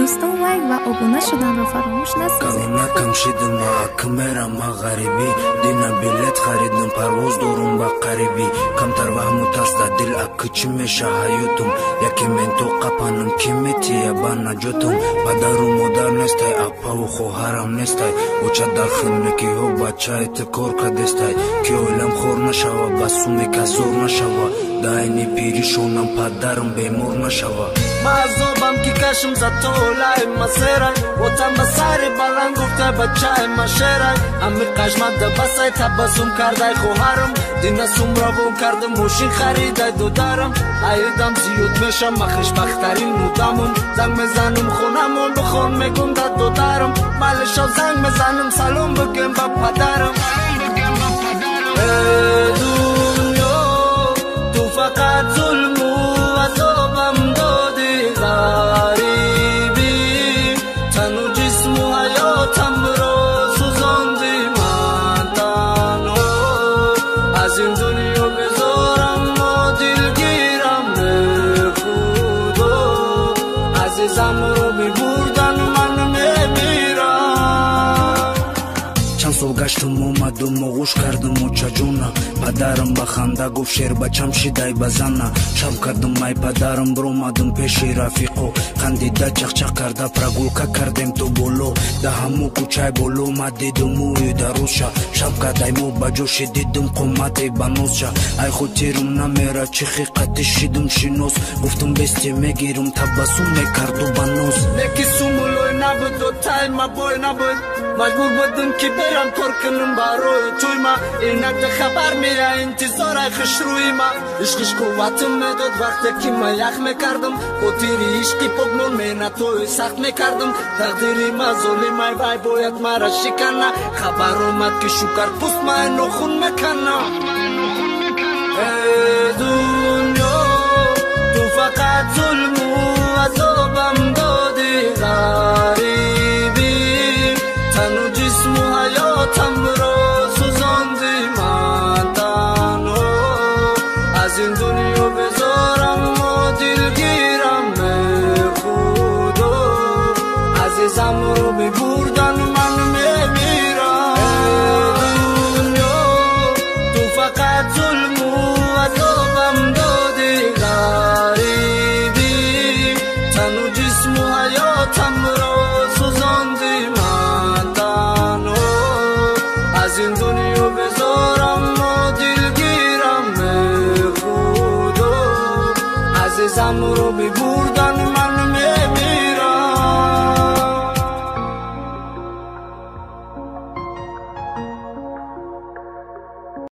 دوستان لایک و abone شدن رو فراموش نکنید. کاونا کم شدم کمرا ما غریبی دینا بلیت خریدم پرواز دارم با قریبی کمتر وهمت است دل اکچ میشه حیاتم یکی من تو قپانم کیمیتی با نجاتم پدر و مادر نیستی اپا و خواهرم نیستی و چه در خونه کی ها بچه ات کار کدستی که اولم خور نشوا بسومی که زور نشوا داینی پیریشونم پدرم بیمور نشوا مازوبم کی کشم زتو لای مسیرای وطن بساری بلند گفته بچه مشیرای امی قشمت دبسای تبسم کردای خوهرم دینا سمراوم کردم موشین خریدای دودارم ایدم زیاد میشم مخش بخترین مودامم زنگ میزنم خونمون بخون میگم داد دودارم بلشو زنگ میزنم سلام بگم با پدرم ای دنیا تو فقط ظلم و عذابم دادی غریبی تن و جسم و حیاتم را سوزاندی من تنها از این دنیا بذارم و دلگیرم به خدا عزیزم رو میبردن من میمیرم چند سال گشتم اومدم و غوش کردم و چجونا پدرم با خنده گفت شیر بچم شیدای بزنه شب کردم ای پدرم برومدم پیش رفیقو خندیده چخچخ کرده پرگولکه کردیم تو بولو ده همو کوچای بولو ما دیدم اوی دروشا شب کردای مو بجوش دیدم قومتی بنوزشا ای خود تیرم نمیره چی خیقتی شیدم شینوز گفتم بستی میگیرم تبسم میکردو بنوز لیکی سومولوی نبود و تای ما بوی نبود مجبور بودم که برم کار کنم باروی توی ما اینک ده خبر میره انتظار خش روی ما عشقش قوتم میداد وقتی که ما یخ میکردم با تیری عشقی پگنون مینه توی سخت میکردم تقدیری ما ظلمای وای باید مرا شکنه خبر اومد که شکر پوست ما نخون میکنه ای دنیا تو فقط ظلم